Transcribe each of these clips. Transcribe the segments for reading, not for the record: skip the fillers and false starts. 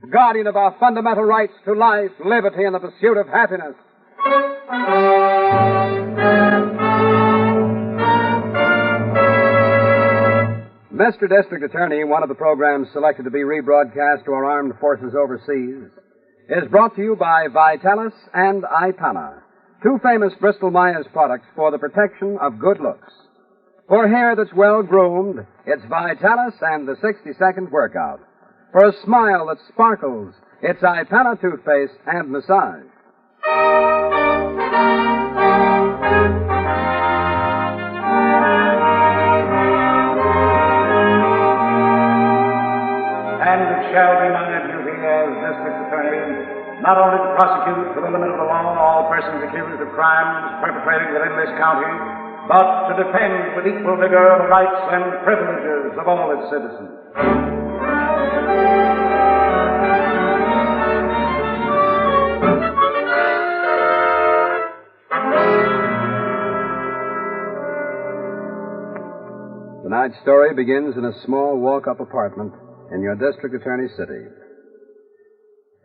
guardian of our fundamental rights to life, liberty, and the pursuit of happiness. Mr. District Attorney, one of the programs selected to be rebroadcast to our armed forces overseas, is brought to you by Vitalis and Ipana, two famous Bristol-Myers products for the protection of good looks. For hair that's well-groomed, it's Vitalis and the 60-second workout. For a smile that sparkles, it's Ipana toothpaste and massage. And it shall be my duty as District Attorney not only to prosecute to the limit of the law all persons accused of crimes perpetrated within this county, but to defend with equal vigor the rights and privileges of all its citizens. Tonight's story begins in a small walk-up apartment in your district attorney's city.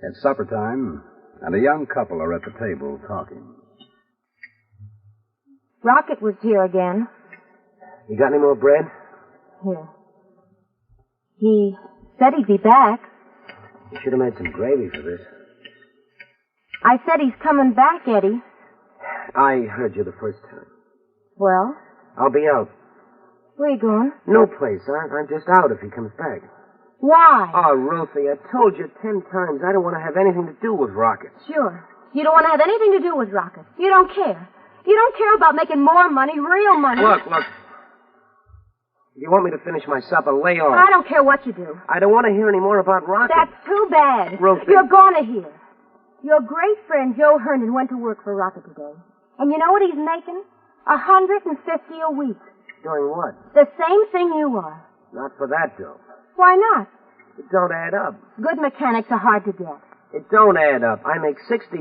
It's supper time, and a young couple are at the table talking. Rocket was here again. You got any more bread? Here. He said he'd be back. You should have made some gravy for this. I said he's coming back, Eddie. I heard you the first time. Well? I'll be out. Where you going? No place. I'm just out if he comes back. Why? Oh, Ruthie, I told you 10 times I don't want to have anything to do with rockets. Sure. You don't want to have anything to do with Rocket. You don't care. You don't care about making more money, real money. Look. If you want me to finish my supper, lay off. I don't care what you do. I don't want to hear any more about rockets. That's too bad. Ruthie. You're going to hear. Your great friend Joe Herndon went to work for Rocket today. And you know what he's making? $150 a week. Doing what? The same thing you are. Not for that, Joe. Why not? It don't add up. Good mechanics are hard to get. It don't add up. I make $65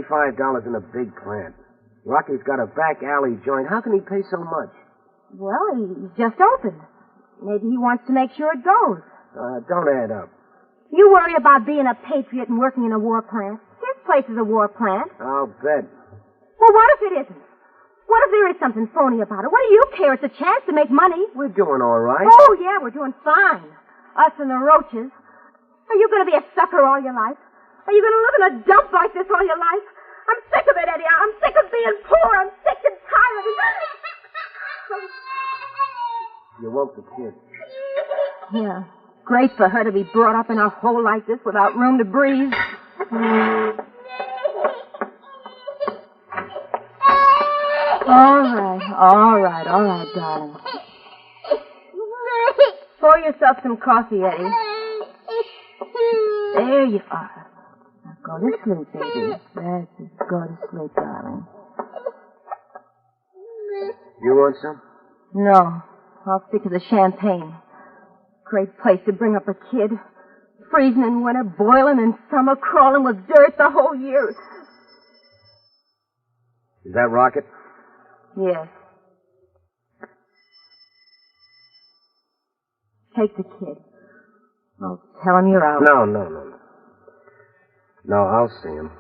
in a big plant. Rocky's got a back alley joint. How can he pay so much? Well, he just opened. Maybe he wants to make sure it goes. Don't add up. You worry about being a patriot and working in a war plant. His place is a war plant. I'll bet. Well, what if it isn't? What if there is something phony about it? What do you care? It's a chance to make money. We're doing all right. Oh, yeah, we're doing fine. Us and the roaches. Are you going to be a sucker all your life? Are you going to live in a dump like this all your life? I'm sick of it, Eddie. I'm sick of being poor. I'm sick and tired of it. You woke the kid. Yeah. Great for her to be brought up in a hole like this without room to breathe. All right, darling. Pour yourself some coffee, Eddie. There you are. Now go to sleep, baby. That's it. Go to sleep, darling. You want some? No. I'll stick to the champagne. Great place to bring up a kid. Freezing in winter, boiling in summer, crawling with dirt the whole year. Is that Rocket? Yes. Take the kid. I'll tell him you're out. No. No, I'll see him.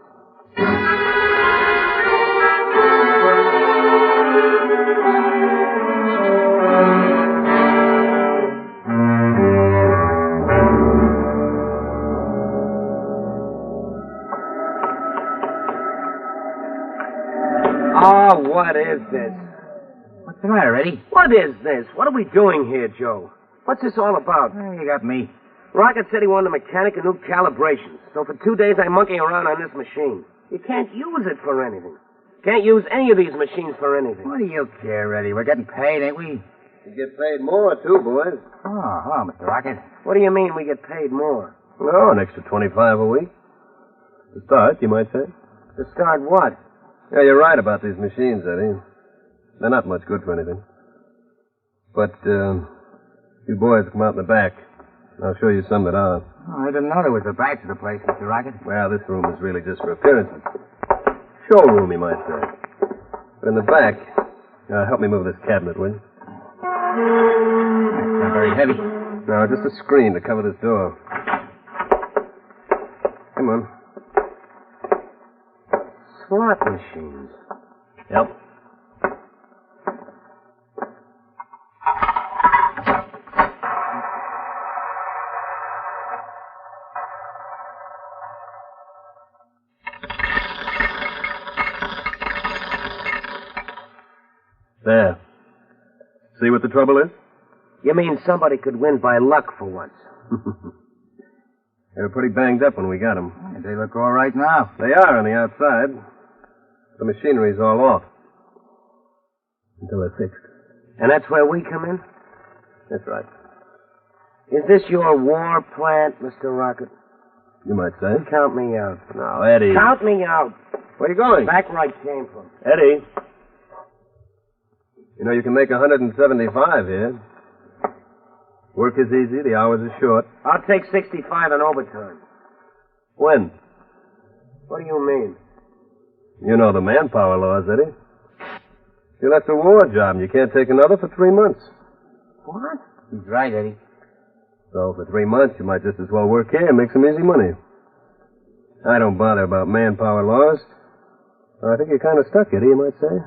Oh, what is this? What's the matter, Eddie? What is this? What are we doing here, Joe? What's this all about? Oh, you got me. Rocket said he wanted a mechanic and new calibrations. So for 2 days I'm monkeying around on this machine. You can't use it for anything. Can't use any of these machines for anything. What do you care, Eddie? We're getting paid, ain't we? You get paid more, too, boys. Oh, hello, Mr. Rocket. What do you mean we get paid more? Oh, an extra $25 a week. To start, you might say. To start what? Yeah, you're right about these machines, Eddie. They're not much good for anything. But, you boys come out in the back. I'll show you some that are. Oh, I didn't know there was a back to the place, Mr. Rocket. Well, this room is really just for appearances. Showroom, you might say. But in the back, help me move this cabinet, will you? That's not very heavy. No, just a screen to cover this door. Come on. Slot machines. Yep. There. See what the trouble is? You mean somebody could win by luck for once? They were pretty banged up when we got them. They look all right now. They are on the outside. The machinery's all off. Until they're fixed. And that's where we come in? That's right. Is this your war plant, Mr. Rocket? You might say. Count me out. Now, Eddie. Count me out. Where are you going? Back where I came from. Eddie. You know, you can make 175 here. Work is easy, the hours are short. I'll take 65 in overtime. When? What do you mean? You know the manpower laws, Eddie. You left a war job and you can't take another for 3 months. What? He's right, Eddie. So for 3 months, you might just as well work here and make some easy money. I don't bother about manpower laws. I think you're kind of stuck, Eddie, you might say.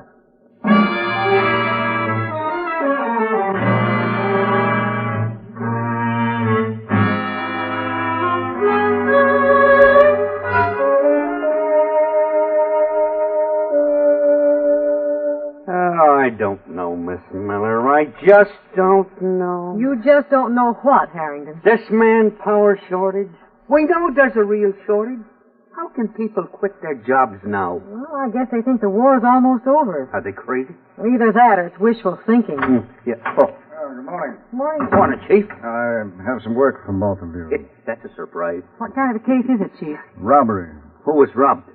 I don't know, Miss Miller. I just don't know. You just don't know what, Harrington. This manpower shortage. We know there's a real shortage. How can people quit their jobs now? Well, I guess they think the war's almost over. Are they crazy? Either that or it's wishful thinking. Yeah. Oh, Good morning. Morning. morning, Chief. I have some work from both of you. That's a surprise. What kind of a case is it, Chief? Robbery. Who was robbed?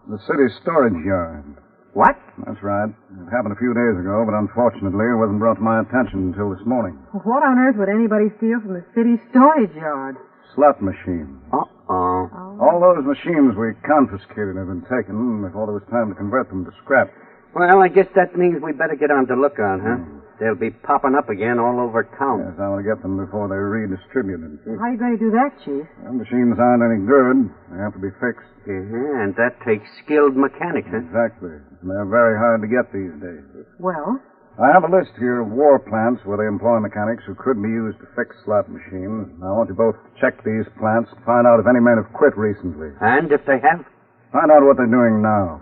The city storage yard. What? That's right. It happened a few days ago, but unfortunately it wasn't brought to my attention until this morning. What on earth would anybody steal from the city storage yard? Slot machine. Uh-oh. All those machines we confiscated have been taken before there was time to convert them to scrap. Well, I guess that means we better get on to look on, huh? They'll be popping up again all over town. Yes, I want to get them before they're redistributed. How are you going to do that, Chief? The machines aren't any good. They have to be fixed. And that takes skilled mechanics, huh? Exactly. And they're very hard to get these days. Well, I have a list here of war plants where they employ mechanics who could be used to fix slot machines. I want you both to check these plants and find out if any men have quit recently. And if they have? Find out what they're doing now.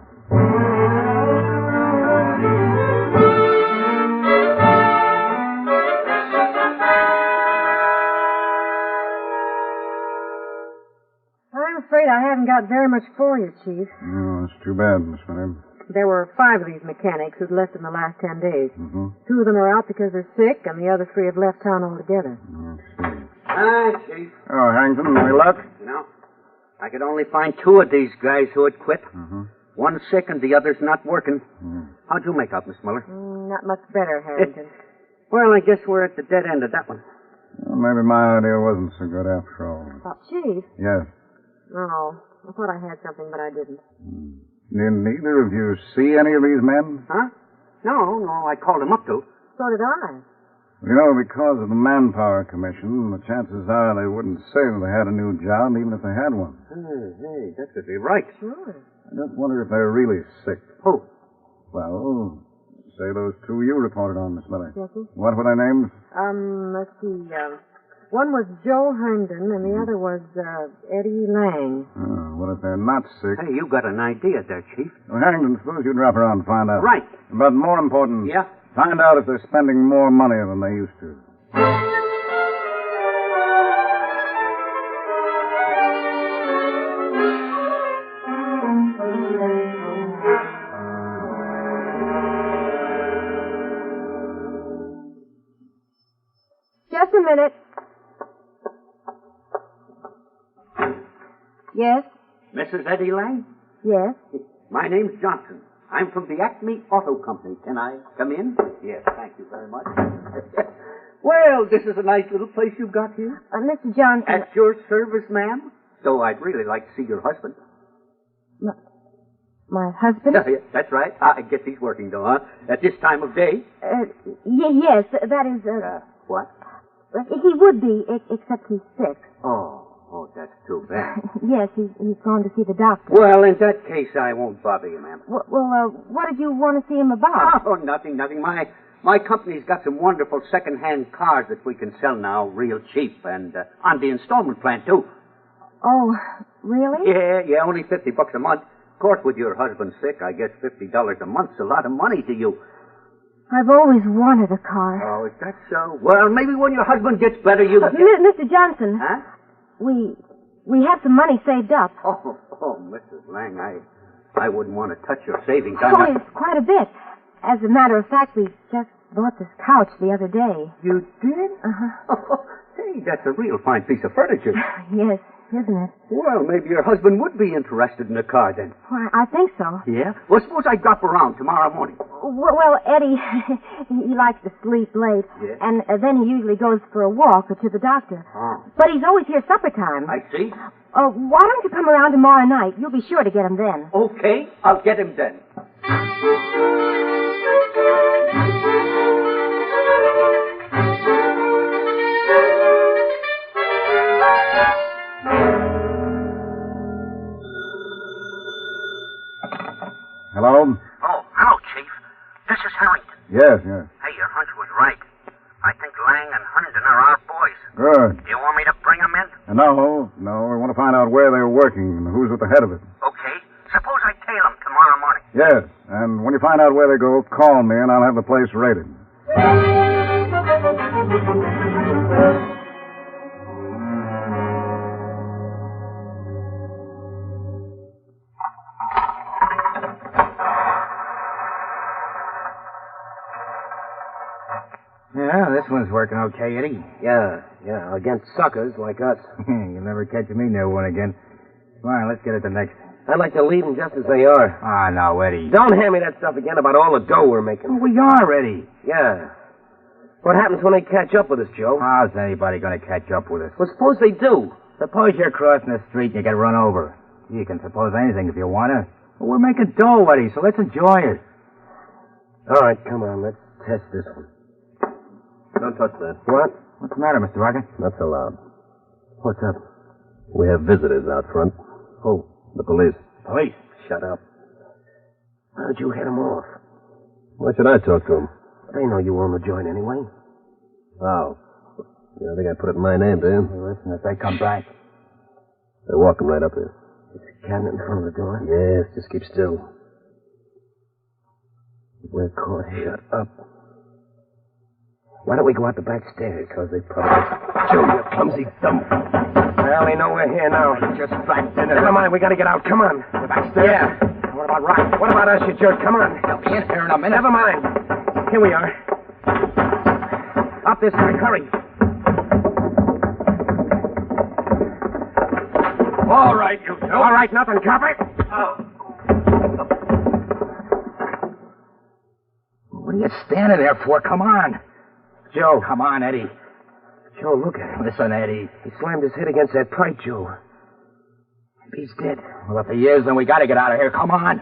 I'm afraid I haven't got very much for you, Chief. Oh, that's too bad, Miss Miller. There were 5 of these mechanics who'd left in the last 10 days. Mm-hmm. 2 of them are out because they're sick, and the other 3 have left town altogether. Let's see. Hi, Chief. Oh, Harrington, any luck? No. I could only find 2 of these guys who had quit. Mm-hmm. One's sick and the other's not working. Mm. How'd you make out, Miss Miller? Not much better, Harrington. Well, I guess we're at the dead end of that one. Well, maybe my idea wasn't so good after all. Chief? Yes. Oh, I thought I had something, but I didn't. Did neither of you see any of these men? Huh? No, I called him up to. So did I. You know, because of the Manpower Commission, the chances are they wouldn't say that they had a new job, even if they had one. Hey, that could be right. Sure. I just wonder if they're really sick. Who? Well, say those 2 you reported on, Miss Miller. Yes, sir. What were their names? Let's see. One was Joe Herndon, and the other was Eddie Lang. Oh, well, if they're not sick... Hey, you got an idea there, Chief. Well, Harrington, suppose you drop around and find out. Right. But more important... Yeah? Find out if they're spending more money than they used to. Just a minute. Yes? Mrs. Eddie Lang? Yes? My name's Johnson. I'm from the Acme Auto Company. Can I come in? Yes, thank you very much. Well, this is a nice little place you've got here. Mr. Johnson. At your service, ma'am. So I'd really like to see your husband. My husband? Yeah, that's right. I guess he's working, though, huh? At this time of day? Yes, that is... What? He would be, except he's sick. Oh. Oh, that's too bad. Yes, he's gone to see the doctor. Well, in that case, I won't bother you, ma'am. Well, what did you want to see him about? Oh, nothing. My company's got some wonderful second-hand cars that we can sell now real cheap, and on the installment plan, too. Oh, really? Yeah, only $50 a month. Of course, with your husband sick, I guess $50 a month's a lot of money to you. I've always wanted a car. Oh, is that so? Well, maybe when your husband gets better, you can Mr. Johnson. Huh? We have some money saved up. Oh, Mrs. Lang, I wouldn't want to touch your savings. It's quite a bit. As a matter of fact, we just bought this couch the other day. You did? Uh-huh. Hey, that's a real fine piece of furniture. Yes, isn't it? Well, maybe your husband would be interested in a car then. Well, I think so. Yeah? Well, suppose I drop around tomorrow morning. Well, Eddie, he likes to sleep late. Yeah? And then he usually goes for a walk or to the doctor. Oh. But he's always here supper time. I see. Why don't you come around tomorrow night? You'll be sure to get him then. Okay, I'll get him then. Hello? Oh, hello, Chief. This is Harrington. Yes. Hey, your hunch was right. I think Lang and Herndon are our boys. Good. Do you want me to bring them in? No. We want to find out where they were working and who's at the head of it. Okay. Suppose I tail them tomorrow morning. Yes. And when you find out where they go, call me and I'll have the place raided. Yeah, this one's working okay, Eddie. Yeah, against suckers like us. You'll never catch me near one again. Come on, let's get at the next. I'd like to leave them just as they are. Ah, no, Eddie. Don't hand me that stuff again about all the dough we're making. We are, Eddie. Yeah. What happens when they catch up with us, Joe? How's anybody going to catch up with us? Well, suppose they do. Suppose you're crossing the street and you get run over. You can suppose anything if you want to. Well, we're making dough, Eddie, so let's enjoy it. All right, come on, let's test this one. Don't touch that. What? What's the matter, Mr. Rocket? Not so loud. What's up? We have visitors out front. Who? The police. Police. Shut up. How'd you head them off? Why should I talk to them? They know you own the joint anyway. Oh. Yeah, I think I put it in my name, do you? Hey, listen, if they come back. They're walking right up here. Is the cabinet in front of the door? Yes, just keep still. We're caught. Shut up. Why don't we go out the back stairs? Because they probably... Joe, you clumsy dump. Well, they know we're here now. Just back then. Never mind, we gotta get out. Come on. The back stairs? Yeah. What about Rocket? What about us, you jerk? Come on. He'll be in here in a minute. Never mind. Here we are. Up this side. Hurry. All right, you two. All right, nothing, copper. What are you standing there for? Come on. Joe. Come on, Eddie. Joe, look at him. Listen, Eddie. He slammed his head against that pipe, Joe. Maybe he's dead. Well, if he is, then we got to get out of here. Come on.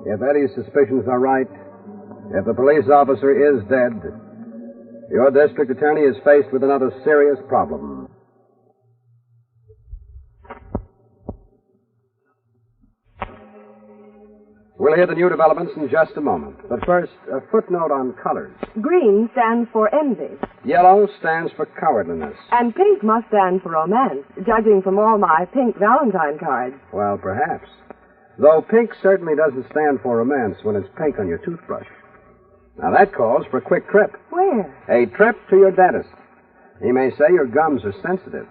If Eddie's suspicions are right, if the police officer is dead, your district attorney is faced with another serious problem. We'll hear the new developments in just a moment. But first, a footnote on colors. Green stands for envy, Yellow stands for cowardliness. and pink must stand for romance, judging from all my pink Valentine cards. Well, perhaps. Though pink certainly doesn't stand for romance when it's pink on your toothbrush. Now that calls for a quick trip. Where? A trip to your dentist. He may say your gums are sensitive.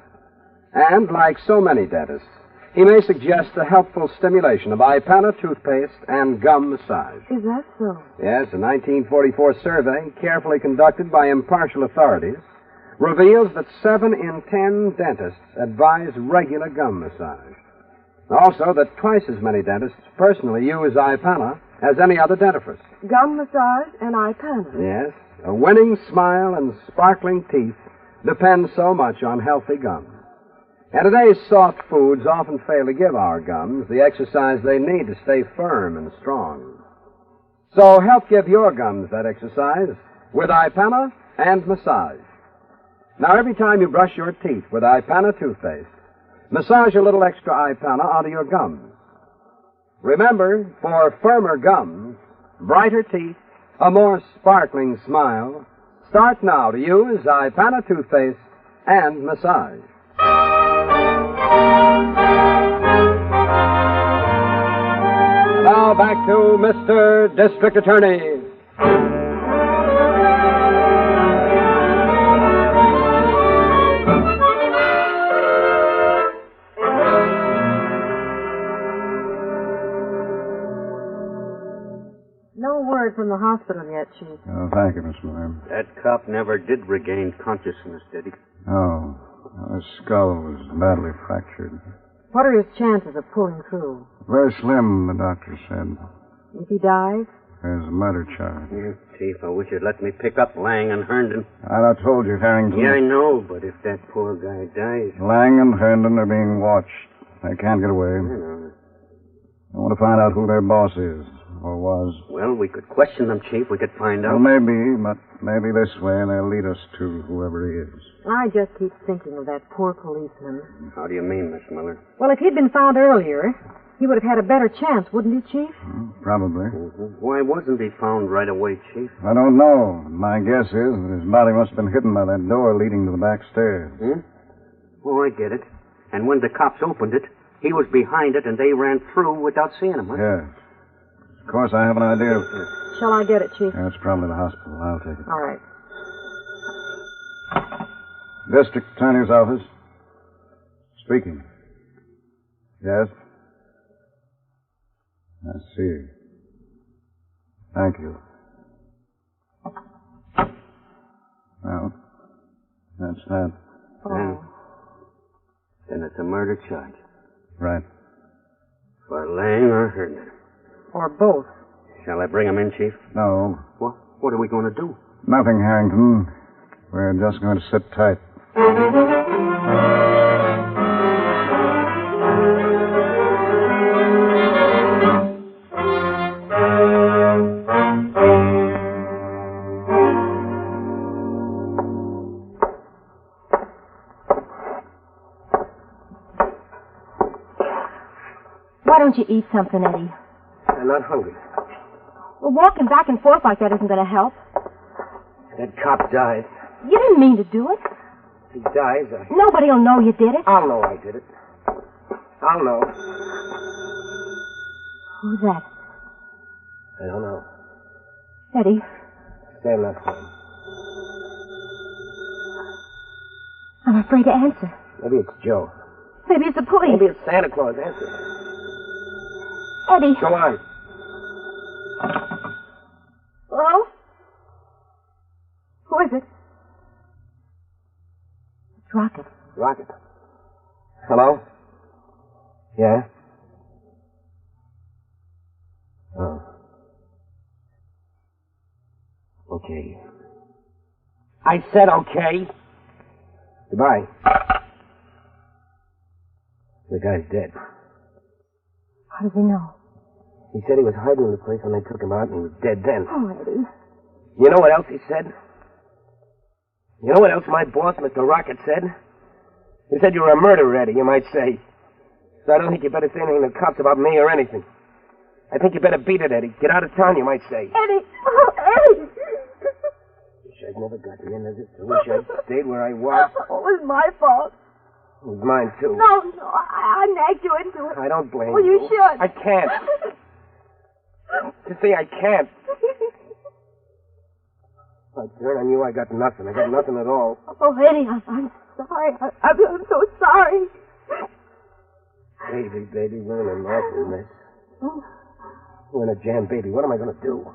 And, like so many dentists, he may suggest the helpful stimulation of Ipana toothpaste and gum massage. Is that so? Yes, a 1944 survey, carefully conducted by impartial authorities, reveals that 7 in 10 dentists advise regular gum massage. Also, that twice as many dentists personally use Ipana as any other dentifrice. Gum massage and Ipana. Yes, a winning smile and sparkling teeth depend so much on healthy gums. And today's soft foods often fail to give our gums the exercise they need to stay firm and strong. So help give your gums that exercise with Ipana and massage. Now, every time you brush your teeth with Ipana toothpaste, massage a little extra Ipana onto your gums. Remember, for firmer gums, brighter teeth, a more sparkling smile, start now to use Ipana toothpaste and massage. Now back to Mr. District Attorney. No word from the hospital yet, Chief. Oh, thank you, Miss Miller. That cop never did regain consciousness, did he? Oh, well, his skull was badly fractured. What are his chances of pulling through? Very slim, the doctor said. If he dies? There's a murder charge. Yeah, Chief, I wish you'd let me pick up Lang and Herndon. I told you, Harrington. Yeah, I know, but if that poor guy dies... Lang and Herndon are being watched. They can't get away. I know. I want to find out who their boss is, or was. Well, we could question them, Chief. We could find out. Well, maybe, but maybe this way they'll lead us to whoever he is. I just keep thinking of that poor policeman. How do you mean, Miss Miller? Well, if he'd been found earlier, he would have had a better chance, wouldn't he, Chief? Probably. Why wasn't he found right away, Chief? I don't know. My guess is that his body must have been hidden by that door leading to the back stairs. Oh, I get it. And when the cops opened it, he was behind it and they ran through without seeing him, huh? Yes. Of course, I have an idea of... Shall I get it, Chief? Yeah, it's probably the hospital. I'll take it. All right. District Attorney's office. Speaking. Yes? I see. Thank you. Well, that's that. Oh. Then it's a murder charge. Right. For Lang or Herndon. Or both. Shall I bring him in, Chief? No. What are we going to do? Nothing, Harrington. We're just going to sit tight. Why don't you eat something, Eddie? I'm not hungry. Well, walking back and forth like that isn't going to help. That cop dies. You didn't mean to do it. If he dies, Nobody will know you did it. I'll know I did it. I'll know. Who's that? I don't know. Eddie. Sam left home. I'm afraid to answer. Maybe it's Joe. Maybe it's the police. Maybe it's Santa Claus. Answer. Eddie. Go on. Hello? Who is it? It's Rocket. Rocket. Hello? Yeah? Oh. Okay. I said okay. Goodbye. The guy's dead. How does he know? He said he was hiding in the place when they took him out, and he was dead then. Oh, Eddie. You know what else he said? You know what else my boss, Mr. Rocket, said? He said you were a murderer, Eddie, you might say. So I don't think you better say anything to the cops about me or anything. I think you better beat it, Eddie. Get out of town, you might say. Eddie! Oh, Eddie! Wish I'd never got the end of this. I wish I'd stayed where I was. Oh, it was my fault. It was mine, too. No, I nagged you into it. I don't blame you. Well, you should. I can't. Just say I can't. If I turn on you, I got nothing. I got nothing at all. Oh, Eddie, I'm sorry. I'm so sorry. Baby, we're in an awful mess. We're in a jam, baby. What am I going to do?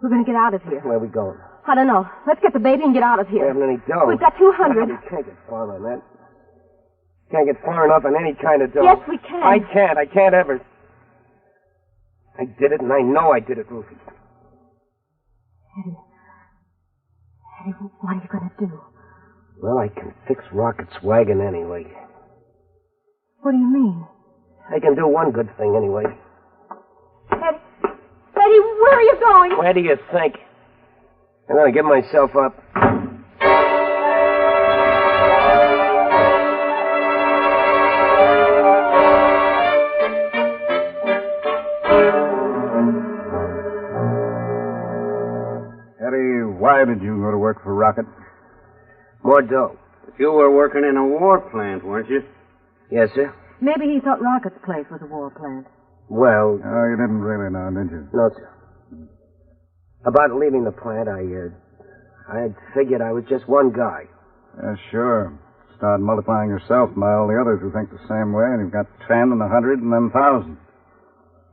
We're going to get out of here. Where are we going? I don't know. Let's get the baby and get out of We here. haven't any dough. We've got 200. You can't get far on that. Can't get far enough on any kind of dough. Yes, we can. I can't. I can't ever. I did it, and I know I did it, Ruthie. Eddie, what are you going to do? Well, I can fix Rocket's wagon anyway. What do you mean? I can do one good thing anyway. Eddie, where are you going? Where do you think? I'm going to give myself up. Eddie, why did you go to work for Rocket? More dough. But you were working in a war plant, weren't you? Yes, sir. Maybe he thought Rocket's place was a war plant. Well, Oh, you didn't really know, did you? no, sir. About leaving the plant, I figured I was just one guy. Yeah, sure. Start multiplying yourself by all the others who think the same way, and you've got 10 and 100 and then 1,000.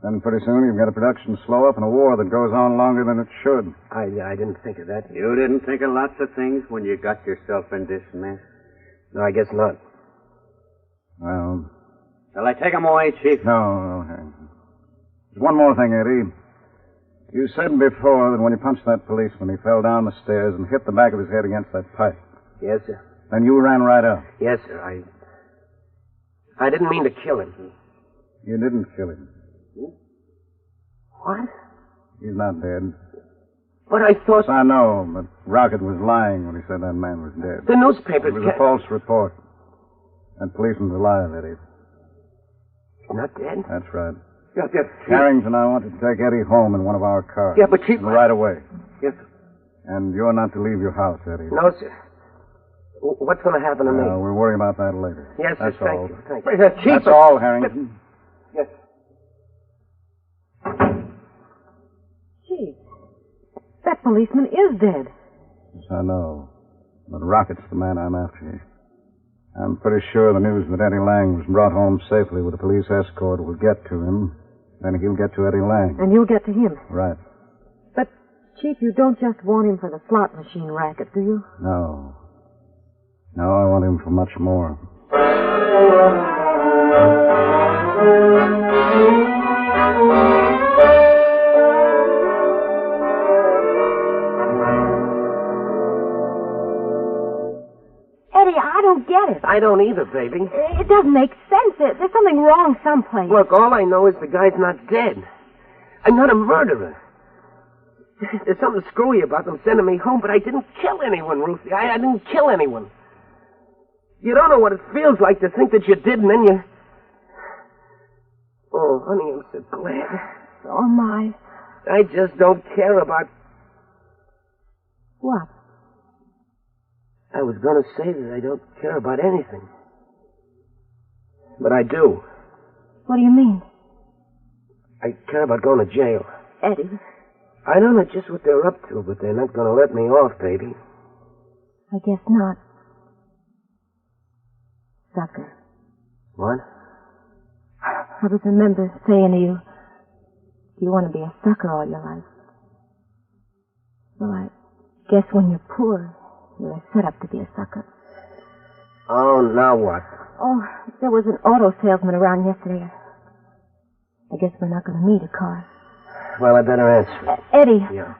Then pretty soon you've got a production slow up and a war that goes on longer than it should. I didn't think of that. You didn't think of lots of things when you got yourself in this mess. No, I guess not. Well, Shall I take him away, Chief? no. There's one more thing, Eddie. You said before that when you punched that policeman, he fell down the stairs and hit the back of his head against that pipe. Yes, sir. Then you ran right up. Yes, sir. I didn't mean to kill him. You didn't kill him. What? He's not dead. But I thought... I know, but Rocket was lying when he said that man was dead. The newspapers... It was a false report. That policeman's alive, Eddie. He's not dead? That's right. Yes. Harrington, I want to take Eddie home in one of our cars. Yeah, but Chief... And right away. Yes, sir. And you're not to leave your house, Eddie. No, sir. What's going to happen to me? We'll worry about that later. Yes, sir. That's Thank all. you. Thank you. Chief... That's all, Harrington. Yes. Gee, that policeman is dead. Yes, I know. But Rocket's the man I'm after. I'm pretty sure the news that Eddie Lang was brought home safely with a police escort will get to him. Then he'll get to Eddie Lang. And you'll get to him. Right. But, Chief, you don't just want him for the slot machine racket, do you? No. No, I want him for much more. Eddie, I don't get it. I don't either, baby. It doesn't make sense. There's something wrong someplace. Look, all I know is the guy's not dead. I'm not a murderer. There's something screwy about them sending me home, but I didn't kill anyone, Ruthie. I didn't kill anyone. You don't know what it feels like to think that you did, and then you... Oh, honey, I'm so glad. So am I. I just don't care about... What? I was going to say that I don't care about anything. But I do. What do you mean? I care about going to jail. Eddie. I don't know just what they're up to, but they're not going to let me off, baby. I guess not. Sucker. What? I was remember saying to you, you want to be a sucker all your life. Well, I guess when you're poor, you're set up to be a sucker. Oh, now what? Oh, there was an auto salesman around yesterday. I guess we're not going to need a car. Well, I better answer. Eddie. Yeah.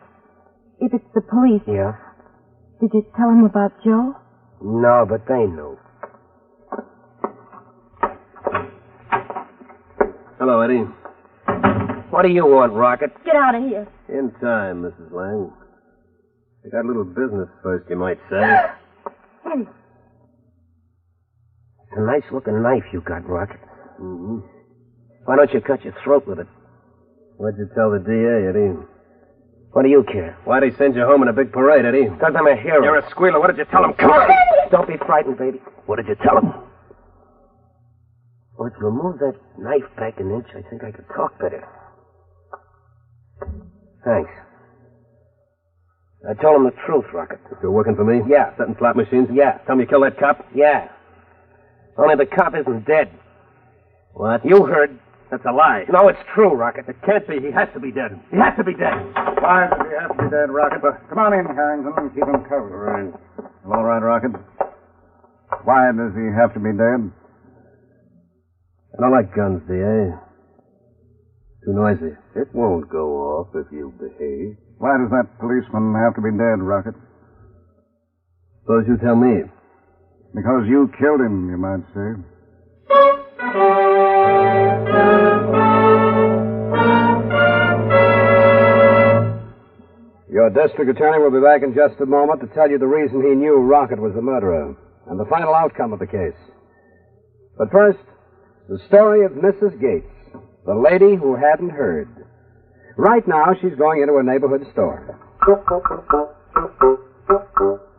If it's the police. Yeah? Did you tell him about Joe? No, but they knew. Hello, Eddie. What do you want, Rocket? Get out of here. In time, Mrs. Lang. I got a little business first, you might say. Eddie. It's a nice-looking knife you got, Rocket. Mm-hmm. Why don't you cut your throat with it? What'd you tell the DA, Eddie? What do you care? Why'd he send you home in a big parade, Eddie? Because I'm a hero. You're a squealer. What did you tell him? Come on! Don't be frightened, baby. What did you tell him? Well, if you move that knife back an inch, I think I could talk better. Thanks. I told him the truth, Rocket. You're working for me? Yeah. Setting slot machines? Yeah. Tell me you killed that cop? Yeah. Only the cop isn't dead. What? You heard. That's a lie. No, it's true, Rocket. It can't be. He has to be dead. He has to be dead. Why does he have to be dead, Rocket? Come on in, Harrington, and keep him covered. Right. All right, Rocket. Why does he have to be dead? I don't like guns, DA. Too noisy. It won't go off if you behave. Why does that policeman have to be dead, Rocket? Suppose you tell me. Because you killed him, you might say. Your district attorney will be back in just a moment to tell you the reason he knew Rocket was the murderer and the final outcome of the case. But first, the story of Mrs. Gates, the lady who hadn't heard. Right now, she's going into a neighborhood store.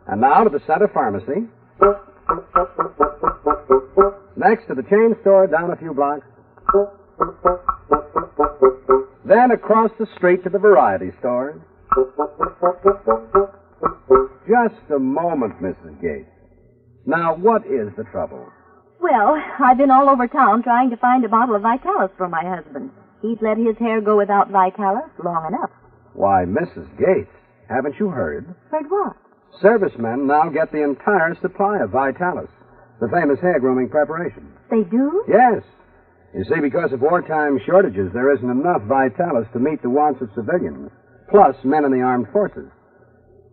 And now to the Center Pharmacy. Next to the chain store down a few blocks. Then across the street to the variety store. Just a moment, Mrs. Gates. Now, what is the trouble? Well, I've been all over town trying to find a bottle of Vitalis for my husband. He's let his hair go without Vitalis long enough. Why, Mrs. Gates, haven't you heard? Heard what? Servicemen now get the entire supply of Vitalis, the famous hair grooming preparation. They do? Yes. You see, because of wartime shortages, there isn't enough Vitalis to meet the wants of civilians, plus men in the armed forces.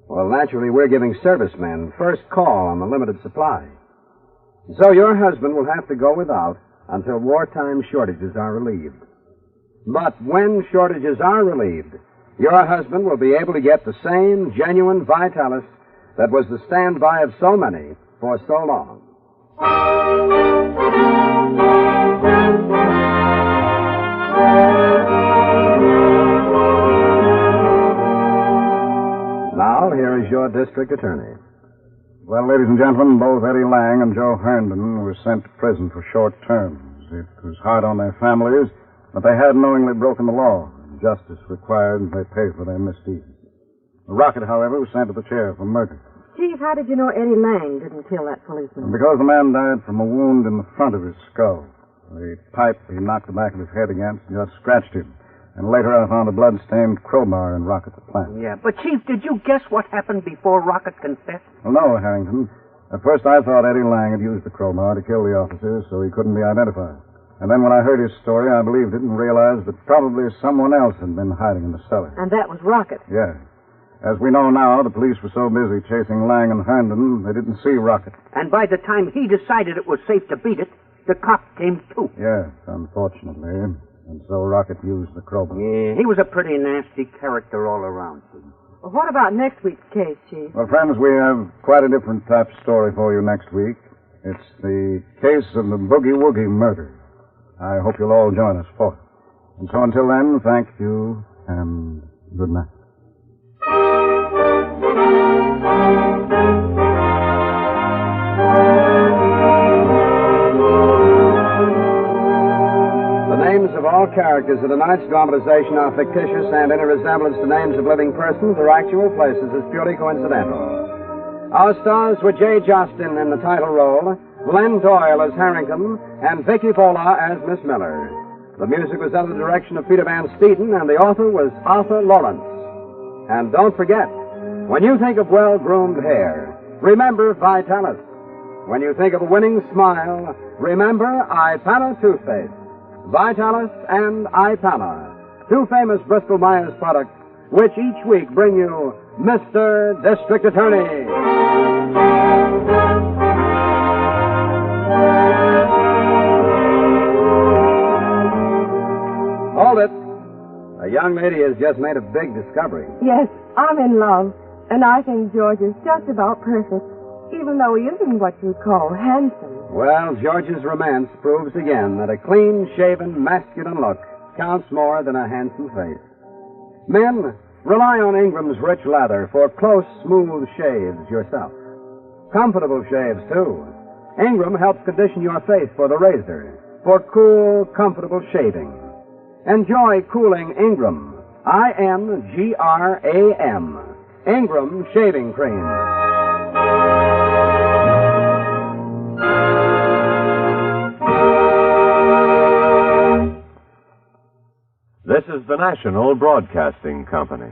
Well, naturally, we're giving servicemen first call on the limited supply. So your husband will have to go without until wartime shortages are relieved. But when shortages are relieved, your husband will be able to get the same genuine Vitalis that was the standby of so many for so long. Now, here is your district attorney. Well, ladies and gentlemen, both Eddie Lang and Joe Herndon were sent to prison for short terms. It was hard on their families, but they had knowingly broken the law. Justice required they pay for their misdeeds. Rocket, however, was sent to the chair for murder. Chief, how did you know Eddie Lang didn't kill that policeman? Because the man died from a wound in the front of his skull. The pipe he knocked the back of his head against just scratched him. And later I found a blood-stained crowbar in Rocket's plant. Yeah, but, Chief, did you guess what happened before Rocket confessed? Well, no, Harrington. At first I thought Eddie Lang had used the crowbar to kill the officers so he couldn't be identified. And then when I heard his story, I believed it and realized that probably someone else had been hiding in the cellar. And that was Rocket. Yeah. As we know now, the police were so busy chasing Lang and Herndon, they didn't see Rocket. And by the time he decided it was safe to beat it, the cop came too. Yes, unfortunately. And so Rocket used the crowbar. Yeah, he was a pretty nasty character all around, Chief. Well, what about next week's case, Chief? Well, friends, we have quite a different type of story for you next week. It's the case of the Boogie Woogie murder. I hope you'll all join us for it. And so until then, thank you and good night. The names of all characters of tonight's dramatization are fictitious, and any resemblance to names of living persons or actual places is purely coincidental. Our stars were J. Jostin in the title role, Glenn Doyle as Harrington, and Vicki Vola as Miss Miller. The music was under the direction of Peter Van Steeden, and the author was Arthur Lawrence. And don't forget, when you think of well-groomed hair, remember Vitalis. When you think of a winning smile, remember Ipana toothpaste. Vitalis and Ipana, two famous Bristol-Myers products, which each week bring you Mr. District Attorney. Hold it. A young lady has just made a big discovery. Yes, I'm in love. And I think George is just about perfect, even though he isn't what you'd call handsome. Well, George's romance proves again that a clean-shaven, masculine look counts more than a handsome face. Men, rely on Ingram's rich leather for close, smooth shaves yourself. Comfortable shaves, too. Ingram helps condition your face for the razor, for cool, comfortable shaving. Enjoy cooling Ingram. I-N-G-R-A-M. Ingram Shaving Cream. This is the National Broadcasting Company.